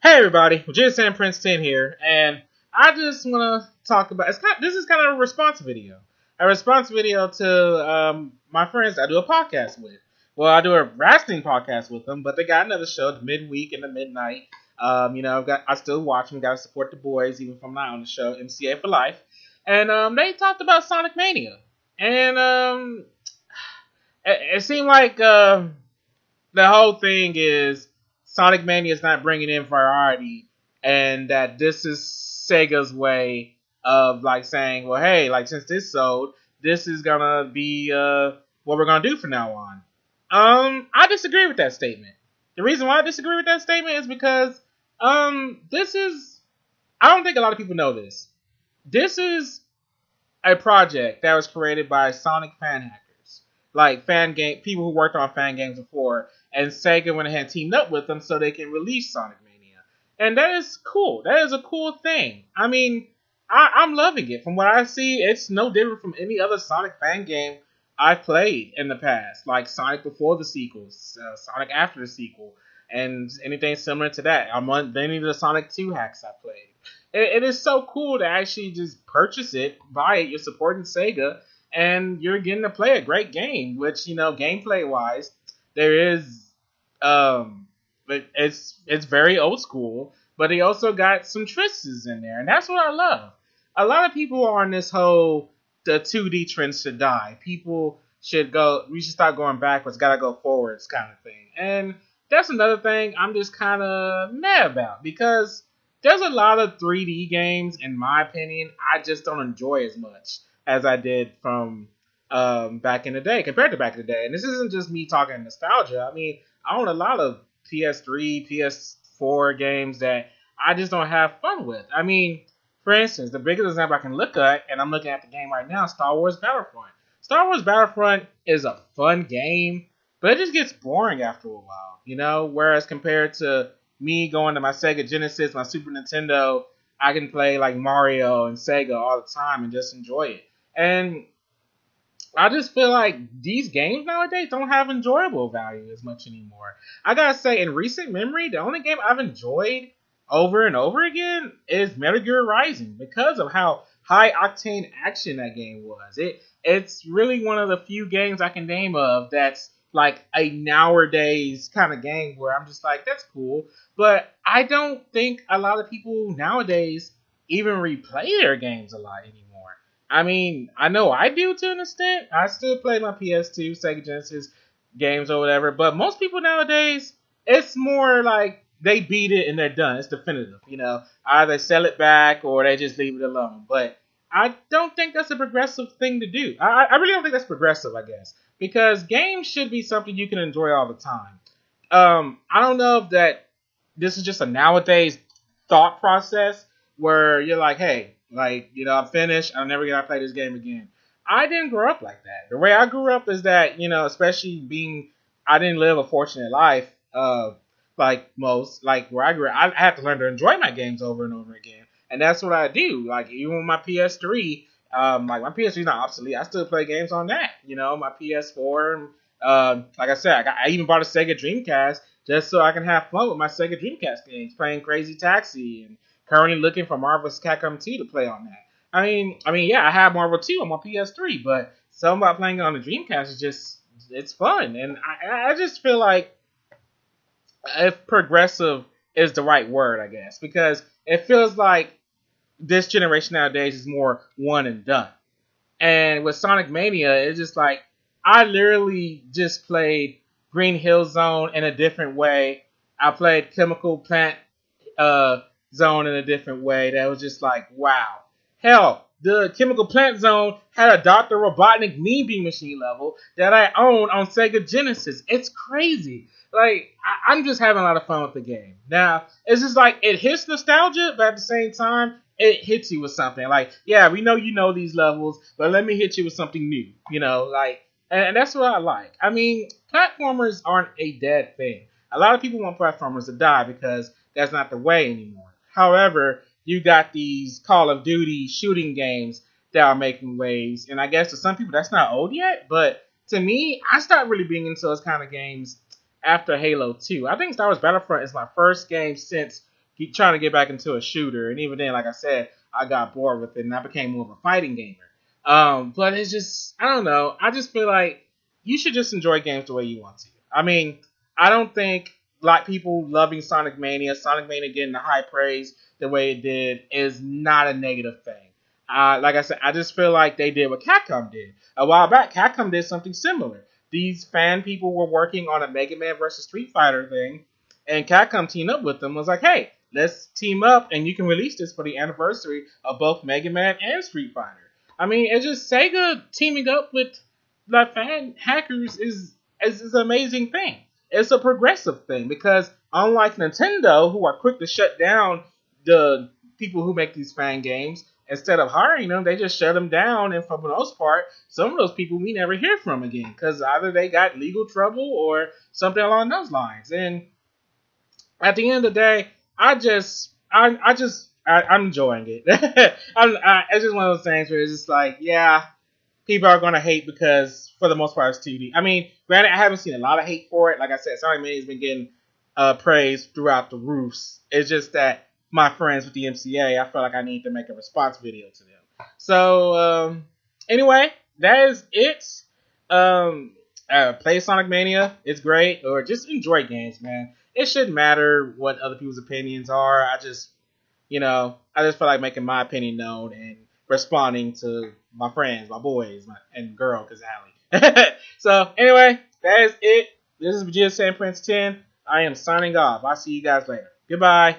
Hey everybody, Sam Prince 10 here, and I just want to talk about. This is kind of a response video, to my friends I do a podcast with. Well, I do a wrestling podcast with them, but they got another show the midweek and the midnight. I still watch them. Got to support the boys, even if I'm not on the show. MCA for life, and they talked about Sonic Mania, and it seemed like the whole thing is Sonic Mania is not bringing in variety, and that this is Sega's way of like saying, well, hey, like since this sold, this is gonna be what we're gonna do from now on. I disagree with that statement. The reason why I disagree with that statement is because this is I don't think a lot of people know this. This is a project that was created by Sonic fan hackers, like fan game people who worked on fan games before, and Sega went ahead and teamed up with them so they can release Sonic Mania, and that is cool. That is a cool thing. I mean, I'm loving it. From what I see, it's no different from any other Sonic fan game I've played in the past, like Sonic before the sequels, Sonic after the sequel, and anything similar to that. I'm on many of the Sonic 2 hacks I played. It is so cool to actually just purchase it, buy it. You're supporting Sega, and you're getting to play a great game. Which, gameplay wise, there is it's very old school, but they also got some twists in there, and that's what I love. A lot of people are on this whole the 2D trends should die. People should go. We should stop going backwards. Got to go forwards, kind of thing. And that's another thing I'm just kind of mad about, because there's a lot of 3D games, in my opinion, I just don't enjoy as much as I did from back in the day, compared to back in the day. And this isn't just me talking nostalgia. I mean, I own a lot of PS3, PS4 games that I just don't have fun with. I mean, for instance, the biggest example I can look at, and I'm looking at the game right now, Star Wars Battlefront. Star Wars Battlefront is a fun game, but it just gets boring after a while, whereas compared to me going to my Sega Genesis, my Super Nintendo, I can play like Mario and Sega all the time and just enjoy it. And I just feel like these games nowadays don't have enjoyable value as much anymore. I gotta say, in recent memory, the only game I've enjoyed over and over again is Metal Gear Rising, because of how high octane action that game was. It's really one of the few games I can name of that's like a nowadays kind of game where I'm just like, that's cool. But I don't think a lot of people nowadays even replay their games a lot anymore. I mean, I know I do to an extent. I still play my PS2, Sega Genesis games or whatever. But most people nowadays, it's more like they beat it and they're done. It's definitive, Either sell it back or they just leave it alone. But I don't think that's a progressive thing to do. I really don't think that's progressive, I guess. Because games should be something you can enjoy all the time. I don't know if that this is just a nowadays thought process where you're like, hey, I'm finished. I'm never going to play this game again. I didn't grow up like that. The way I grew up is that, especially I didn't live a fortunate life, like most, like where I grew up. I had to learn to enjoy my games over and over again. And that's what I do. Like, even with my PS3, my PS3 is not obsolete. I still play games on that. My PS4. Like I said, I even bought a Sega Dreamcast just so I can have fun with my Sega Dreamcast games, playing Crazy Taxi, and currently looking for Marvel's Capcom 2 to play on that. I mean, yeah, I have Marvel 2 on my PS3, but something about playing it on the Dreamcast is just, it's fun. And I just feel like if progressive is the right word, I guess, because it feels like this generation nowadays is more one and done. And with Sonic Mania, it's just like, I literally just played Green Hill Zone in a different way. I played Chemical Plant Zone in a different way. That was just like, wow. Hell, the Chemical Plant Zone had a Dr. Robotnik Mean Bean Machine level that I own on Sega Genesis. It's crazy. Like, I'm just having a lot of fun with the game. Now, it's just like, it hits nostalgia, but at the same time, it hits you with something. Like, yeah, we know you know these levels, but let me hit you with something new. And that's what I like. I mean, platformers aren't a dead thing. A lot of people want platformers to die because that's not the way anymore. However, you got these Call of Duty shooting games that are making waves. And I guess to some people that's not old yet. But to me, I started really being into those kind of games after Halo 2. I think Star Wars Battlefront is my first game since keep trying to get back into a shooter, and even then, like I said, I got bored with it, and I became more of a fighting gamer. But it's just, I don't know. I just feel like you should just enjoy games the way you want to. I mean, I don't think like people loving Sonic Mania getting the high praise the way it did is not a negative thing. Like I said, I just feel like they did what Capcom did. A while back, Capcom did something similar. These fan people were working on a Mega Man versus Street Fighter thing, and Capcom teamed up with them. Was like, hey, let's team up, and you can release this for the anniversary of both Mega Man and Street Fighter. I mean, it's just Sega teaming up with like fan hackers is an amazing thing. It's a progressive thing because unlike Nintendo, who are quick to shut down the people who make these fan games, instead of hiring them, they just shut them down. And for the most part, some of those people we never hear from again because either they got legal trouble or something along those lines. And at the end of the day, I'm enjoying it. It's just one of those things where it's just like, yeah, people are gonna hate because for the most part it's 2D. I mean, granted, I haven't seen a lot of hate for it. Like I said, Sonic Mania has been getting praise throughout the roofs. It's just that my friends with the MCA, I felt like I need to make a response video to them. So anyway, that is it. Play Sonic Mania. It's great. Or just enjoy games, man. It shouldn't matter what other people's opinions are. I just feel like making my opinion known and responding to my friends, my boys, and girl, because Allie. So, anyway, that is it. This is GSM Prince 10. I am signing off. I'll see you guys later. Goodbye.